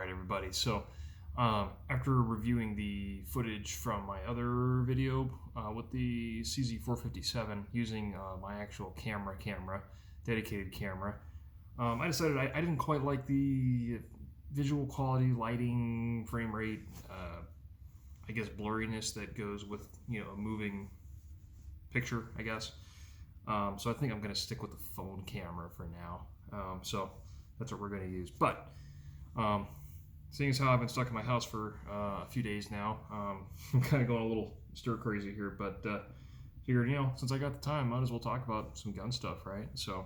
Alright everybody, so after reviewing the footage from my other video with the CZ457 using my actual camera, dedicated camera, I decided I didn't quite like the visual quality, lighting, frame rate, I guess blurriness that goes with, you know, a moving picture, I guess. So I think I'm going to stick with the phone camera for now. So that's what we're going to use. But seeing as how I've been stuck in my house for a few days now, I'm kind of going a little stir crazy here, but figured, you know, since I got the time, might as well talk about some gun stuff, right? So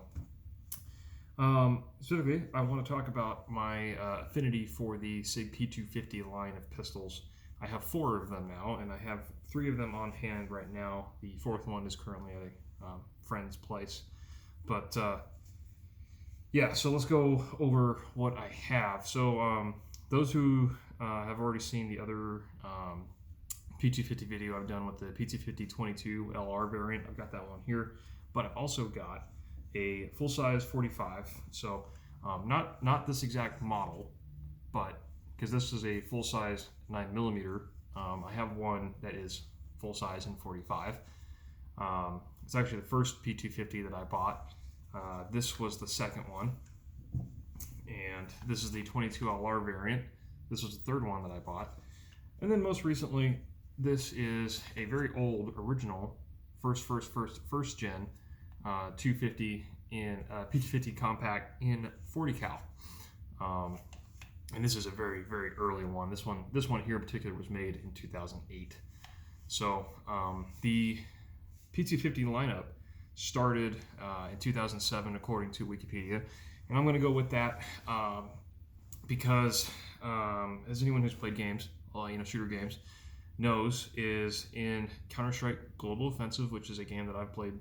specifically, I want to talk about my affinity for the Sig P250 line of pistols. I have 4 of them now, and I have 3 of them on hand right now. The 4th one is currently at a friend's place. But yeah, so let's go over what I have. So those who have already seen the other P250 video I've done with the P250 22 LR variant, I've got that one here. But I've also got a full-size 45. So not this exact model, but because this is a full-size 9mm, I have one that is full-size in 45. It's actually the first P250 that I bought. This was the second one, and this is the 22 LR variant. This was the 3rd one that I bought. And then most recently, this is a very old original first gen 250 in P250 compact in 40 cal. And this is a very early one. This one here in particular was made in 2008. So the P250 lineup started in 2007 according to Wikipedia, and I'm going to go with that because as anyone who's played games, shooter games, knows, is in Counter-Strike Global Offensive, which is a game that I've played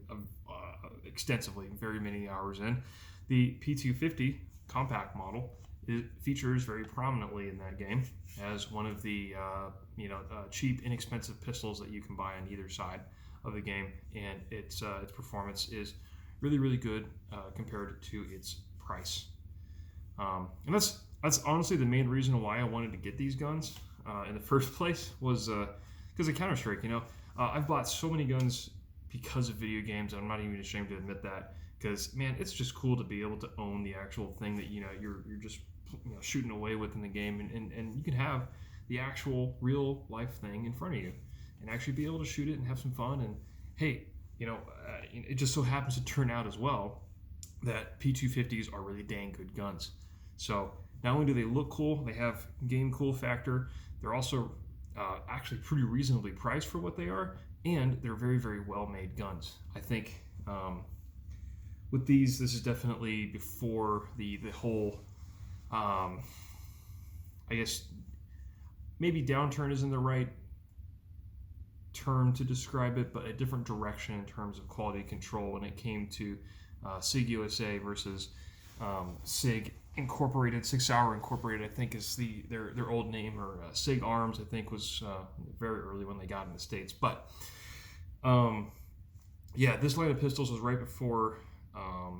extensively, very many hours in. The P250 compact model, it features very prominently in that game as one of the cheap, inexpensive pistols that you can buy on either side of the game, and its performance is really good compared to its price. And that's honestly the main reason why I wanted to get these guns in the first place, was because of Counter-Strike. I've bought so many guns because of video games, and I'm not even ashamed to admit that, because man, it's just cool to be able to own the actual thing that you're just shooting away with in the game, and you can have the actual real life thing in front of you and actually be able to shoot it and have some fun. And hey, it just so happens to turn out as well that P250s are really dang good guns. So not only do they look cool, they have game cool factor, they're also actually pretty reasonably priced for what they are, and they're very well made guns. I think with these, this is definitely before the whole I guess maybe downturn isn't the right term to describe it, but a different direction in terms of quality control when it came to SigUSA versus Sig Incorporated. Sig Sauer Incorporated, I think, is their old name, or Sig Arms, I think, was very early when they got in the States. But yeah, this line of pistols was right before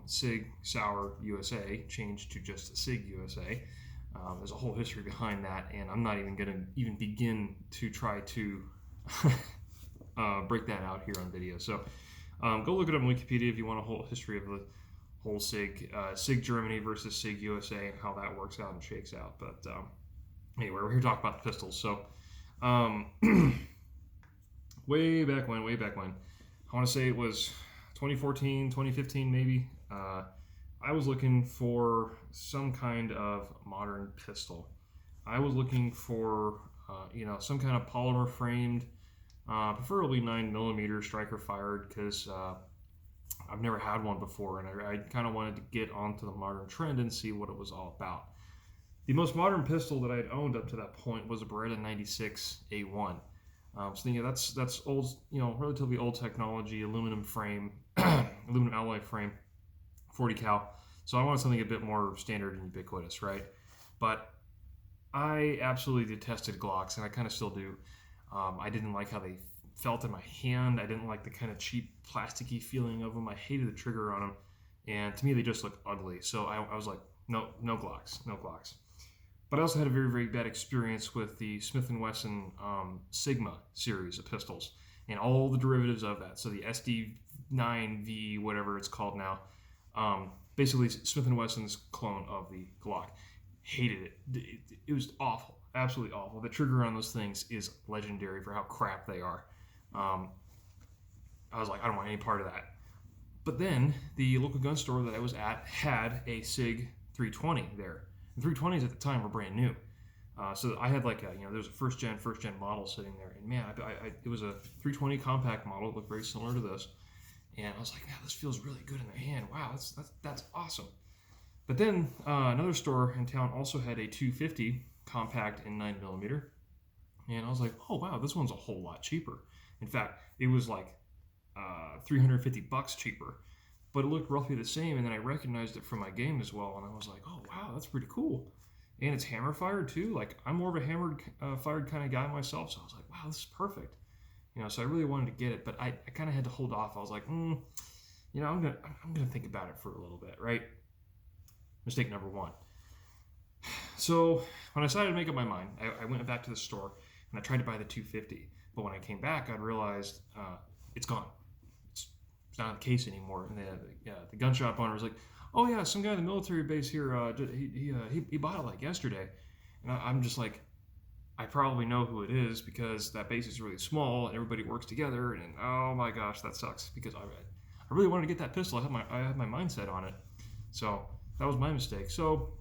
Sig Sauer USA changed to just Sig USA. There's a whole history behind that, and I'm not even going to begin to try to break that out here on video. So go look it up on Wikipedia if you want a whole history of the whole Sig Germany versus Sig USA and how that works out and shakes out. But anyway, we're here to talk about the pistols. So way back when, I want to say it was 2014, 2015 maybe, I was looking for some kind of modern pistol. I was looking for some kind of polymer framed, preferably 9mm striker fired, because I've never had one before, and I kind of wanted to get onto the modern trend and see what it was all about. The most modern pistol that I'd owned up to that point was a Beretta 96 A1. So that's old, relatively old technology, aluminum frame, aluminum alloy frame, 40 cal. So I wanted something a bit more standard and ubiquitous, right? But I absolutely detested Glocks, and I kind of still do. I didn't like how they felt in my hand. I didn't like the kind of cheap plasticky feeling of them. I hated the trigger on them, and to me they just looked ugly. So I was like, no Glocks. But I also had a very, very bad experience with the Smith & Wesson Sigma series of pistols and all the derivatives of that. So the SD9V, whatever it's called now, basically Smith & Wesson's clone of the Glock. Hated it. It was awful, absolutely awful. The trigger on those things is legendary for how crap they are. I was like, I don't want any part of that. But then the local gun store that I was at had a Sig 320 there. And 320s at the time were brand new. So I had like there was a first gen model sitting there, and man, it was a 320 compact model. It looked very similar to this, and I was like, man, this feels really good in the hand. Wow, that's awesome. But then another store in town also had a 250 compact in 9mm, and I was like, oh wow, this one's a whole lot cheaper. In fact, it was like $350 cheaper, but it looked roughly the same. And then I recognized it from my game as well, and I was like, oh wow, that's pretty cool. And it's hammer fired too. Like, I'm more of a hammered fired kind of guy myself, so I was like, wow, this is perfect. So I really wanted to get it, but I kind of had to hold off. I was like, I'm gonna think about it for a little bit, right? Mistake number one. So when I decided to make up my mind, I went back to the store and I tried to buy the 250. But when I came back, I realized it's gone. It's not the case anymore. And the gun shop owner was like, oh yeah, some guy in the military base here, he bought it like yesterday. And I'm just like, I probably know who it is because that base is really small and everybody works together. And oh my gosh, that sucks because I really wanted to get that pistol. I had my mindset on it. So that was my mistake. So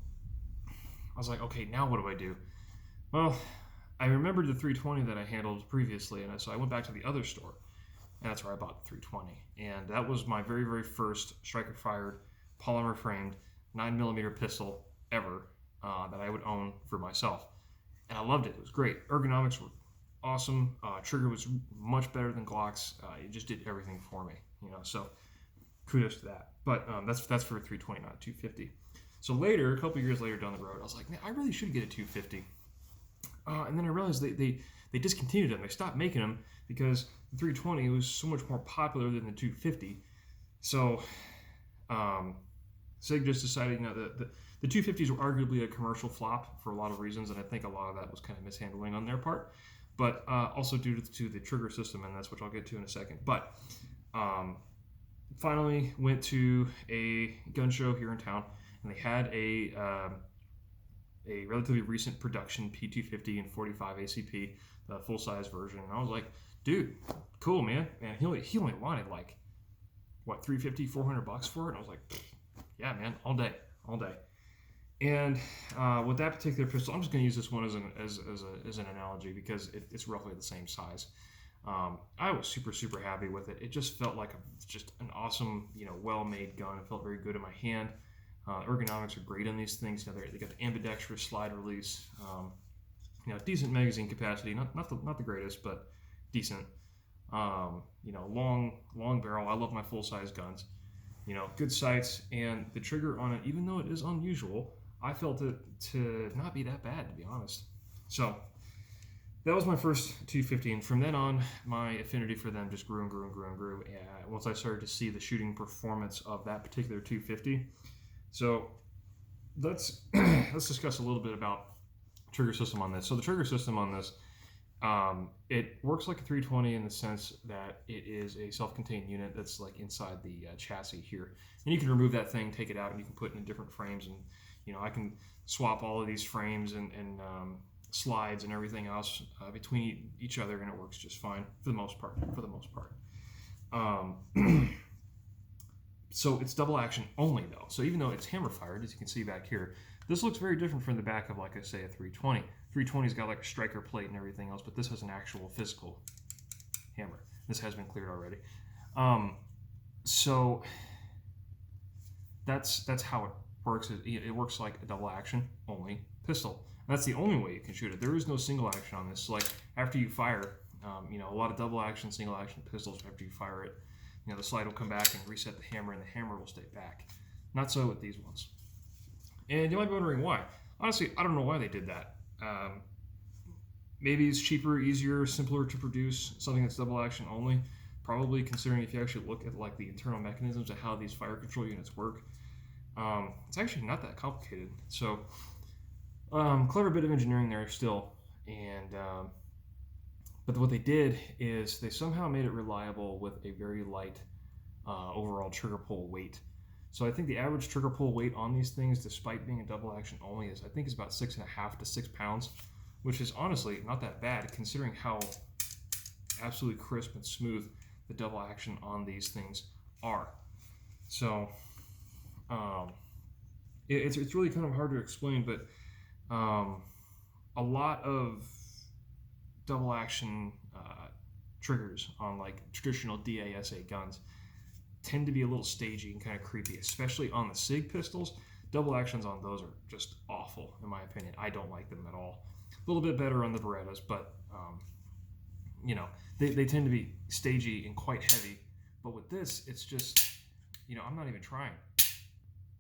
I was like, okay, now what do I do? Well, I remembered the 320 that I handled previously, and so I went back to the other store, and that's where I bought the 320. And that was my very, very first striker-fired, polymer-framed 9mm pistol ever that I would own for myself. And I loved it. It was great. Ergonomics were awesome. Trigger was much better than Glock's. It just did everything for me, so kudos to that. But that's for a 320, not a 250. So later, a couple years later down the road, I was like, man, I really should get a 250. And then I realized they discontinued them. They stopped making them because the 320 was so much more popular than the 250. So Sig just decided, the 250s were arguably a commercial flop for a lot of reasons, and I think a lot of that was kind of mishandling on their part, but also due to the trigger system, and that's what I'll get to in a second. But finally went to a gun show here in town, and they had a relatively recent production P250 and 45 ACP, the full-size version. And I was like, dude, cool, man. And he only wanted like, what, $350, $400 for it? And I was like, yeah, man, all day. And with that particular pistol, I'm just going to use this one as an analogy because it's roughly the same size. I was super, super happy with it. It just felt like just an awesome, well-made gun. It felt very good in my hand. Ergonomics are great on these things. They got the ambidextrous slide release. Decent magazine capacity. Not the greatest, but decent. Long barrel. I love my full size guns. Good sights, and the trigger on it, even though it is unusual, I felt it to not be that bad, to be honest. So that was my first 250, and from then on, my affinity for them just grew and grew and grew and grew. And once I started to see the shooting performance of that particular 250. So let's discuss a little bit about trigger system on this. So the trigger system on this, it works like a 320 in the sense that it is a self-contained unit that's like inside the chassis here, and you can remove that thing, take it out, and you can put it in different frames. And I can swap all of these frames and slides and everything else between each other, and it works just fine for the most part. So it's double action only though. So even though it's hammer fired, as you can see back here, this looks very different from the back of, like I say, a 320. 320's got like a striker plate and everything else, but this has an actual physical hammer. This has been cleared already. So that's how it works. It works like a double action only pistol. And that's the only way you can shoot it. There is no single action on this. So like after you fire, a lot of double action, single action pistols, after you fire it, the slide will come back and reset the hammer, and the hammer will stay back. Not so with these ones. And you might be wondering why. Honestly, I don't know why they did that. Maybe it's cheaper, easier, simpler to produce something that's double action only. Probably, considering if you actually look at like the internal mechanisms of how these fire control units work, it's actually not that complicated. So Clever bit of engineering there still, and but what they did is they somehow made it reliable with a very light overall trigger pull weight. So I think the average trigger pull weight on these things, despite being a double action only, is about 6.5 to 6 pounds, which is honestly not that bad considering how absolutely crisp and smooth the double action on these things are. So it's really kind of hard to explain, but a lot of double action triggers on like traditional DASA guns tend to be a little stagey and kind of creepy, especially on the Sig pistols. Double actions on those are just awful, in my opinion. I don't like them at all. A little bit better on the Berettas, but you know, they tend to be stagey and quite heavy. But with this, it's just, you know, I'm not even trying,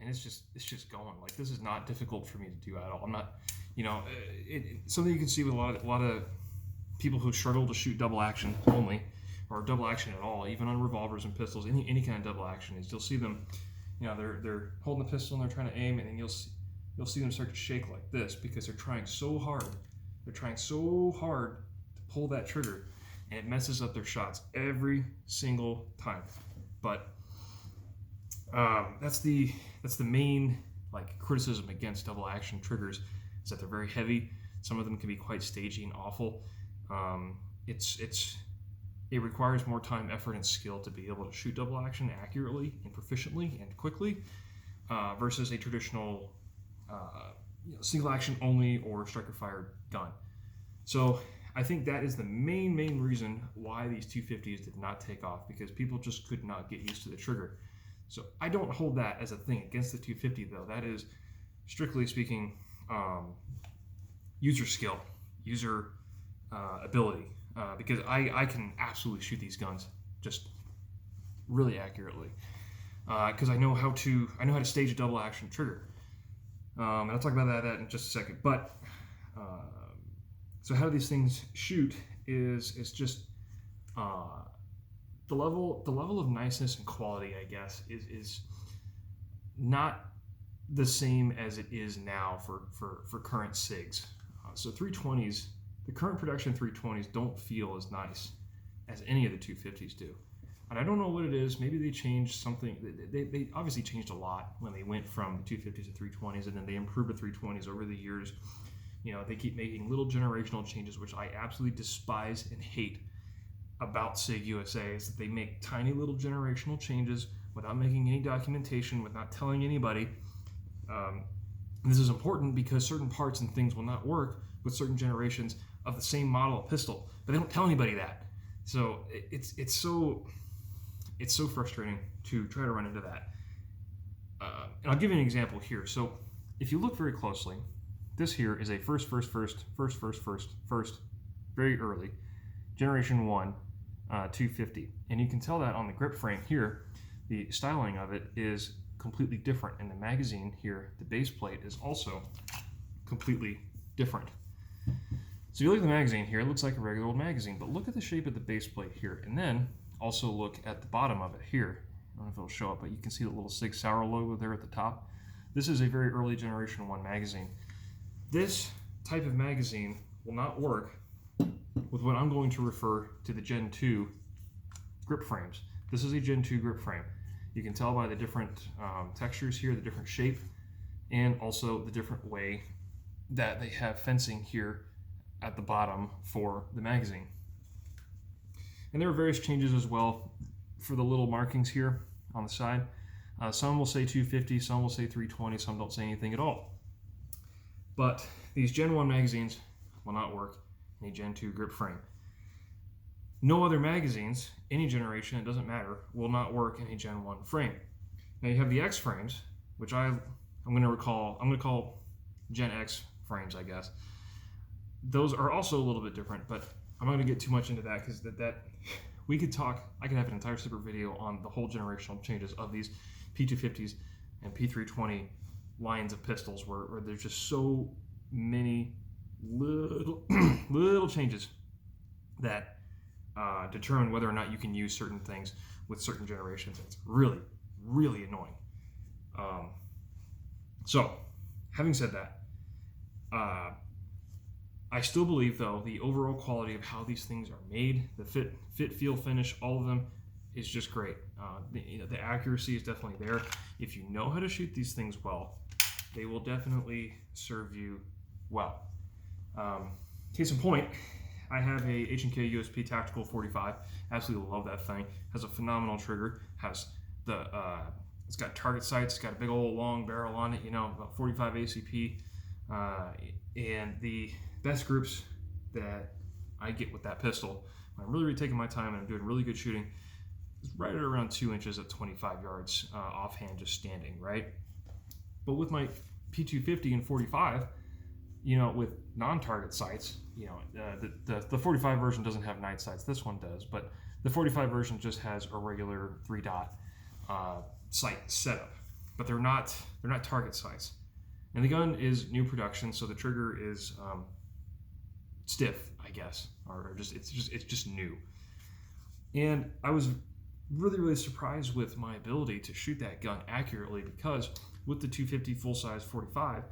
and it's just going. Like, this is not difficult for me to do at all. I'm not, you know, something you can see with a lot of people who struggle to shoot double action only, or double action at all, even on revolvers and pistols, any kind of double action, is you'll see them, you know, they're holding the pistol and they're trying to aim, and then you'll see them start to shake like this because they're trying so hard. They're trying so hard to pull that trigger, and it messes up their shots every single time. But that's the main like criticism against double action triggers, is that they're very heavy. Some of them can be quite stagey and awful. It requires more time, effort, and skill to be able to shoot double action accurately and proficiently and quickly versus a traditional single action only or striker fired gun. So I think that is the main reason why these 250s did not take off, because people just could not get used to the trigger. So I don't hold that as a thing against the 250 though. That is, strictly speaking, user skill, user ability. Because I can absolutely shoot these guns just really accurately, because I know how to stage a double action trigger, and I'll talk about that in just a second. But so how these things shoot is just the level of niceness and quality, I guess, is not the same as it is now for current SIGs. So 320s. The current production 320s don't feel as nice as any of the 250s do. And I don't know what it is. Maybe they changed something. They obviously changed a lot when they went from the 250s to 320s, and then they improved the 320s over the years. You know, they keep making little generational changes, which I absolutely despise and hate about SigUSA, is that they make tiny little generational changes without making any documentation, without telling anybody. This is important because certain parts and things will not work with certain generations of the same model of pistol, but they don't tell anybody that. So it's so frustrating to try to run into that. And I'll give you an example here. So if you look very closely, this here is a first, very early generation 1 250, and you can tell that on the grip frame here. The styling of it is completely different, and the magazine here, the base plate, is also completely different. So you look at the magazine here, it looks like a regular old magazine, but look at the shape of the base plate here, and then also look at the bottom of it here. I don't know if it'll show up, but you can see the little Sig Sauer logo there at the top. This is a very early generation 1 magazine. This type of magazine will not work with what I'm going to refer to the Gen 2 grip frames. This is a Gen 2 grip frame. You can tell by the different textures here, the different shape, and also the different way that they have fencing here at the bottom for the magazine. And there are various changes as well for the little markings here on the side. Some will say 250, some will say 320, some don't say anything at all. But these Gen 1 magazines will not work in a Gen 2 grip frame. No other magazines, any generation, it doesn't matter, will not work in a Gen 1 frame. Now you have the X frames, which I'm going to call Gen X frames, I guess. Those are also a little bit different, but I'm not going to get too much into that, because I could have an entire separate video on the whole generational changes of these P250s and P320 lines of pistols, where there's just so many little changes that determine whether or not you can use certain things with certain generations. It's really, really annoying. So, having said that, I still believe, though, the overall quality of how these things are made, the fit, feel, finish, all of them is just great. The accuracy is definitely there. If you know how to shoot these things well, they will definitely serve you well. Case in point, I have a H&K USP Tactical 45. Absolutely love that thing. Has a phenomenal trigger. Has it's got target sights. It's got a big old long barrel on it. About 45 ACP, and the best groups that I get with that pistol, when I'm really taking my time and I'm doing really good shooting, is right at around 2 inches at 25 yards offhand, just standing, right? But with my P250 and 45, with non-target sights, the 45 version doesn't have night sights. This one does, but the 45 version just has a regular 3-dot sight setup, but they're not target sights. And the gun is new production, so the trigger is stiff, I guess, or it's just new. And I was really, really surprised with my ability to shoot that gun accurately, because with the 250 full-size 45,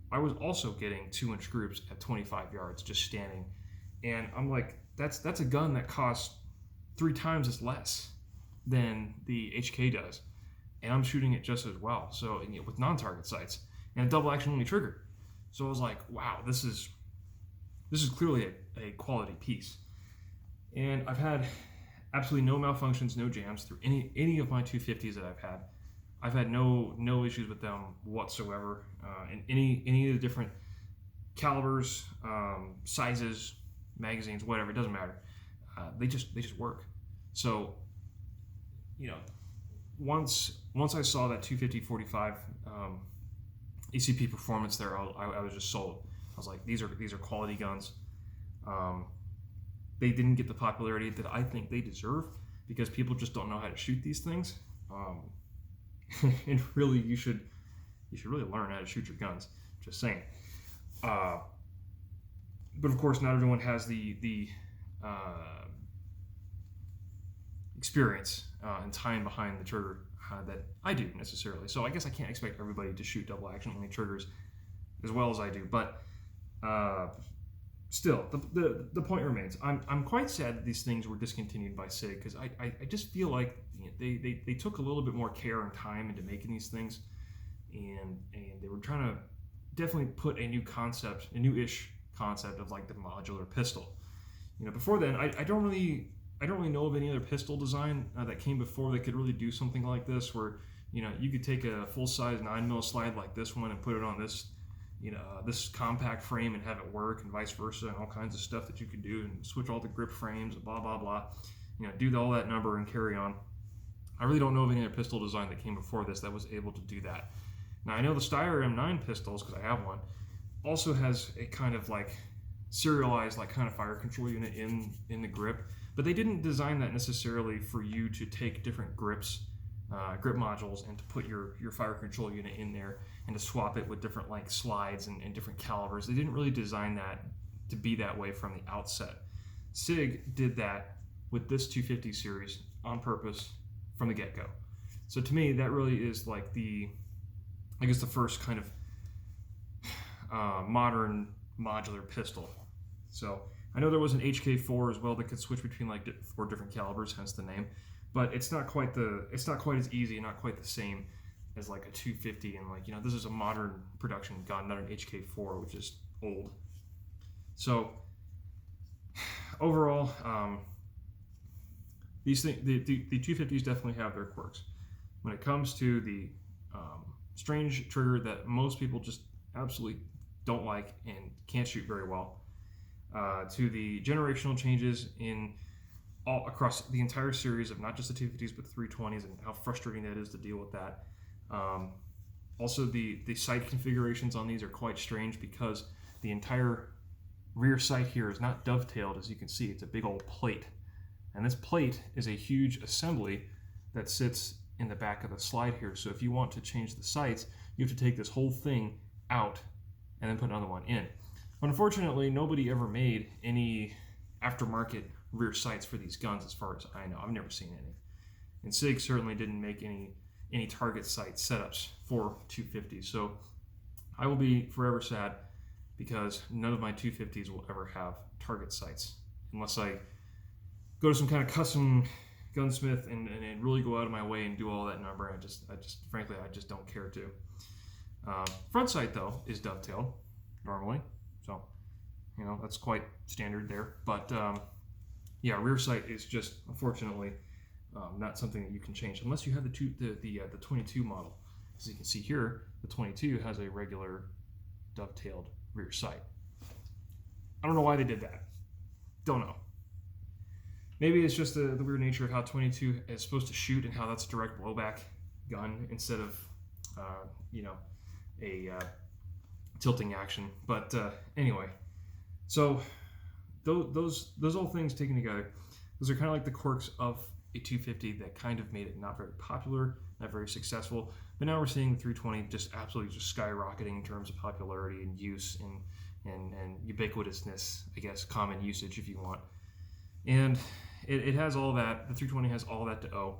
I was also getting 2-inch groups at 25 yards just standing. And I'm like, that's a gun that costs 3 times as less than the HK does, and I'm shooting it just as well. So with non-target sights and a double action only trigger. So I was like, wow, this is clearly a quality piece. And I've had absolutely no malfunctions, no jams through any of my 250s that I've had. I've had no issues with them whatsoever. In any of the different calibers, sizes, magazines, whatever, it doesn't matter. They just work. So, once I saw that 250-45 ACP performance there, I was just sold. I was like, these are quality guns. They didn't get the popularity that I think they deserve, because people just don't know how to shoot these things. And really, you should really learn how to shoot your guns. Just saying. But of course, not everyone has the experience and time behind the trigger that I do necessarily. So I guess I can't expect everybody to shoot double action only triggers as well as I do. But still, the point remains. I'm quite sad that these things were discontinued by Sig, because I just feel like they took a little bit more care and time into making these things, and they were trying to definitely put a new concept, a new-ish concept of like the modular pistol. Before then, I don't really know of any other pistol design that came before that could really do something like this, where you could take a full-size 9mm slide like this one and put it on this this compact frame and have it work, and vice versa, and all kinds of stuff that you could do, and switch all the grip frames and blah blah blah, do all that number and carry on. I really don't know of any other pistol design that came before this that was able to do that. Now I know the Steyr M9 pistols, because I have one, also has a kind of like serialized like kind of fire control unit in the grip, but they didn't design that necessarily for you to take different grip modules and to put your fire control unit in there and to swap it with different like slides and different calibers. They didn't really design that to be that way from the outset. Sig did that with this 250 series on purpose from the get-go. So to me, that really is like the first kind of modern modular pistol. So I know there was an HK4 as well that could switch between like 4 different calibers, hence the name. But it's not quite as easy, not quite the same as like a 250, and like this is a modern production gun, not an HK4, which is old. So overall, these things, the 250s definitely have their quirks. When it comes to the strange trigger that most people just absolutely don't like and can't shoot very well, to the generational changes in all across the entire series of not just the 250s but 320s, and how frustrating that is to deal with that. Also, the sight configurations on these are quite strange, because the entire rear sight here is not dovetailed. As you can see, it's a big old plate, and this plate is a huge assembly that sits in the back of the slide here. So if you want to change the sights, you have to take this whole thing out and then put another one in. But unfortunately, nobody ever made any aftermarket rear sights for these guns, as far as I know. I've never seen any. And Sig certainly didn't make any target sight setups for 250. So I will be forever sad because none of my 250s will ever have target sights unless I go to some kind of custom gunsmith and really go out of my way and do all that number. I just frankly, I just don't care to. Front sight though is dovetailed normally, so that's quite standard there. But yeah, rear sight is just unfortunately not something that you can change unless you have the 22 model. As you can see here, the 22 has a regular dovetailed rear sight. I don't know why they did that. Don't know. Maybe it's just the weird nature of how 22 is supposed to shoot and how that's a direct blowback gun instead of a tilting action. But anyway, so those all things taken together, those are kind of like the quirks of a 250 that kind of made it not very popular, not very successful. But now we're seeing the 320 just absolutely just skyrocketing in terms of popularity and use and ubiquitousness, I guess, common usage if you want. And it has all that. The 320 has all that to owe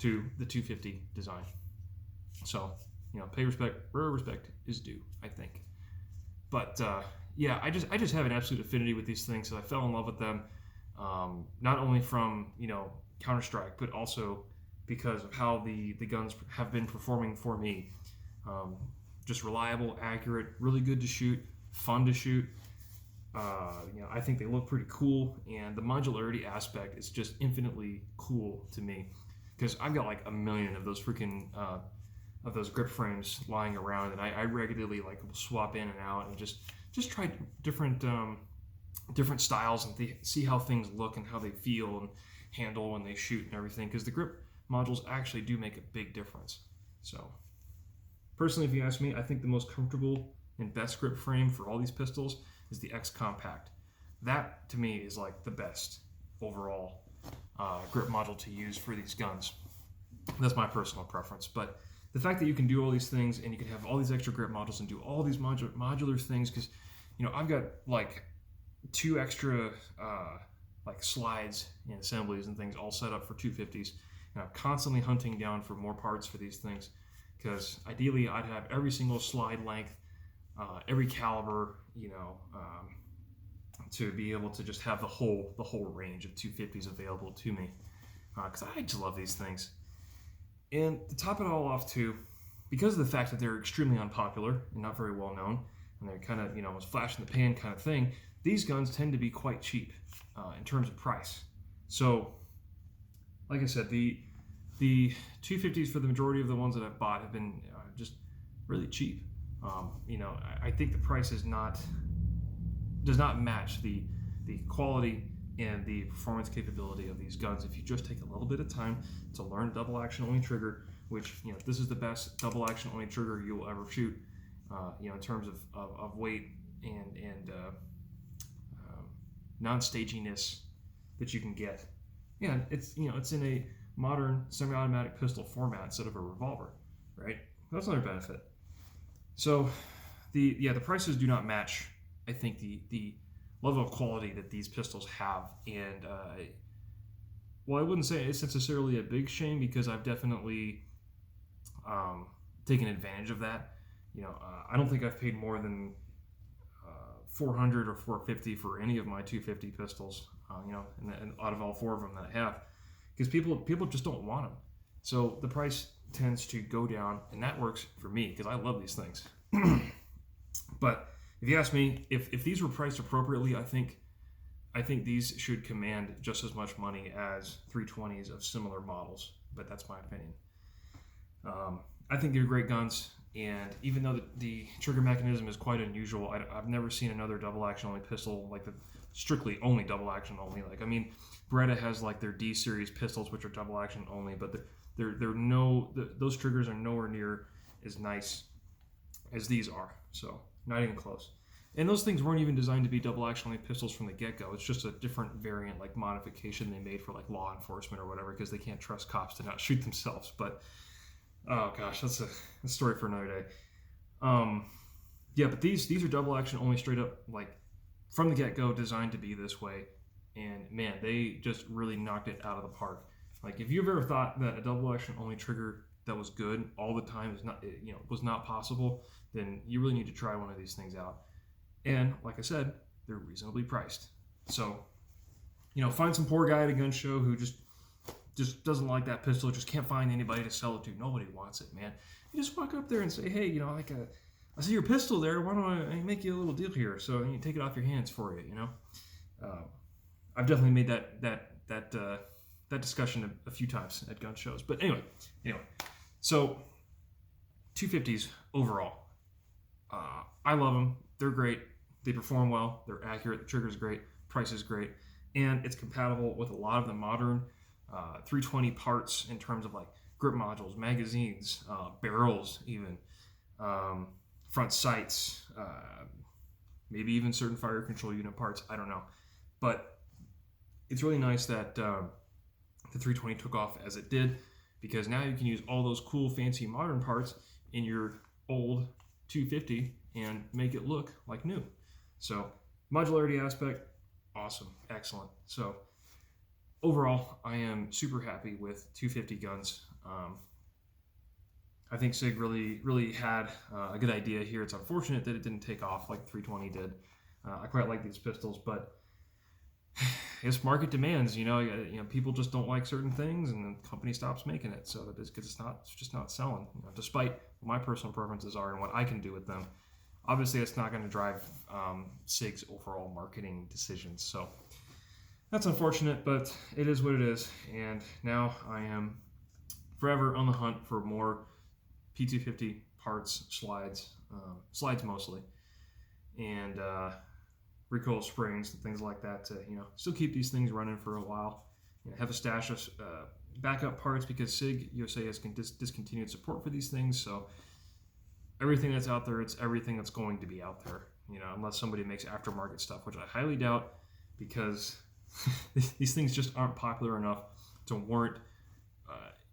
to the 250 design. So, pay respect where respect is due, I think. But yeah, I just have an absolute affinity with these things. So I fell in love with them, not only from Counter-Strike, but also because of how the guns have been performing for me. Just reliable, accurate, really good to shoot, fun to shoot. I think they look pretty cool, and the modularity aspect is just infinitely cool to me because I've got like a million of those freaking of those grip frames lying around, and I regularly will swap in and out and just try different styles and see how things look and how they feel and handle when they shoot and everything, because the grip modules actually do make a big difference. So personally, if you ask me, I think the most comfortable and best grip frame for all these pistols is the X Compact. That to me is like the best overall grip module to use for these guns. That's my personal preference, but the fact that you can do all these things and you can have all these extra grip modules and do all these modular things, because I've got like 2 extra slides and assemblies and things all set up for 250s, and I'm constantly hunting down for more parts for these things, because ideally I'd have every single slide length, every caliber, to be able to just have the whole range of 250s available to me, because I just love these things. And to top it all off too, because of the fact that they're extremely unpopular and not very well known, and they're kind of a flash in the pan kind of thing, these guns tend to be quite cheap in terms of price. So like I said, the 250s for the majority of the ones that I've bought have been just really cheap. I think the price does not match the quality and the performance capability of these guns if you just take a little bit of time to learn double action only trigger, which this is the best double action only trigger you will ever shoot, in terms of weight and non-staginess that you can get. Yeah, it's in a modern semi-automatic pistol format instead of a revolver, right? That's another benefit. So the prices do not match, I think, the level of quality that these pistols have. And well, I wouldn't say it's necessarily a big shame, because I've definitely taken advantage of that. I don't think I've paid more than $400 or $450 for any of my 250 pistols, and out of all 4 of them that I have, because people just don't want them. So the price tends to go down, and that works for me because I love these things. But if you ask me, if these were priced appropriately, I think these should command just as much money as 320s of similar models. But that's my opinion. I think they're great guns, and even though the trigger mechanism is quite unusual, I've never seen another double action only pistol like the strictly only double action only. Beretta has their D series pistols, which are double action only, but those triggers are nowhere near as nice as these are. So not even close. And those things weren't even designed to be double action only pistols from the get-go. It's just a different variant, modification they made for law enforcement or whatever, because they can't trust cops to not shoot themselves. But oh gosh, that's a story for another day. Yeah, but these are double action only, straight up, from the get-go, designed to be this way. And man, they just really knocked it out of the park. If you've ever thought that a double action only trigger that was good all the time was not possible, then you really need to try one of these things out. And like I said, they're reasonably priced. So, find some poor guy at a gun show who just doesn't like that pistol, just can't find anybody to sell it to. Nobody wants it, man. You just walk up there and say, hey, I see your pistol there. Why don't I make you a little deal here? So you take it off your hands for you. I've definitely made that discussion a few times at gun shows. But anyway, so 250s overall, I love them. They're great. They perform well. They're accurate. The trigger's great. Price is great, and it's compatible with a lot of the modern 320 parts in terms of like grip modules, magazines, barrels, even front sights, maybe even certain fire control unit parts. I don't know, but it's really nice that the 320 took off as it did, because now you can use all those cool, fancy, modern parts in your old 250 and make it look like new. So modularity aspect, awesome, excellent. So overall, I am super happy with 250 guns. I think Sig really had a good idea here. It's unfortunate that it didn't take off like 320 did. I quite like these pistols, but it's market demands. People just don't like certain things, and the company stops making it. So it's because it's just not selling. Despite what my personal preferences are and what I can do with them, obviously it's not going to drive Sig's overall marketing decisions. So that's unfortunate, but it is what it is. And now I am forever on the hunt for more P250 parts, slides mostly, and recoil springs and things like that to still keep these things running for a while. Have a stash of backup parts, because SigUSA has discontinued support for these things. So everything that's out there, it's everything that's going to be out there. Unless somebody makes aftermarket stuff, which I highly doubt, because these things just aren't popular enough to warrant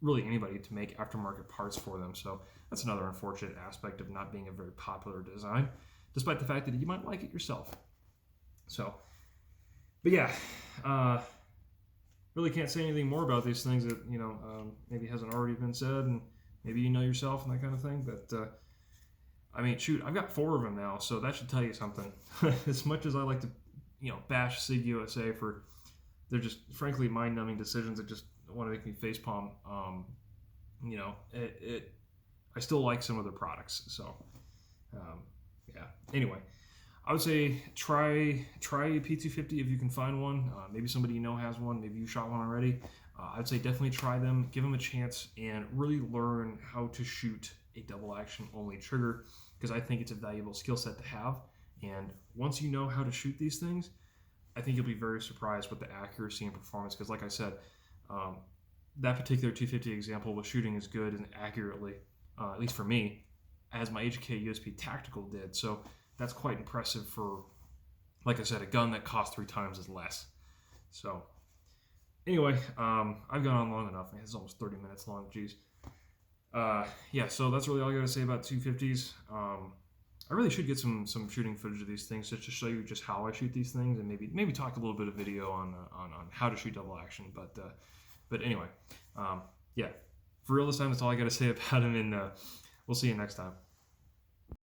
really anybody to make aftermarket parts for them. So that's another unfortunate aspect of not being a very popular design, despite the fact that you might like it yourself. So, but yeah, really can't say anything more about these things that maybe hasn't already been said, and maybe yourself and that kind of thing. But I mean, shoot, I've got 4 of them now, so that should tell you something. As much as I like to bash SigUSA for they're just frankly mind-numbing decisions that just want to make me facepalm, I still like some of their products. So yeah, anyway, I would say try a P250 if you can find one. Maybe somebody has one, maybe you shot one already. I'd say definitely try them, give them a chance, and really learn how to shoot a double action only trigger, because I think it's a valuable skill set to have. And once you know how to shoot these things, I think you'll be very surprised with the accuracy and performance, because like I said, that particular 250 example was shooting as good and accurately, at least for me, as my HK USP Tactical did. So that's quite impressive for, like I said, a gun that costs 3 times as less. So anyway, I've gone on long enough. It's almost 30 minutes long, geez. Yeah, so that's really all I got to say about 250s. I really should get some shooting footage of these things just to show you just how I shoot these things, and maybe talk a little bit of video on how to shoot double action. But anyway, yeah, for real this time, that's all I got to say about them, and we'll see you next time.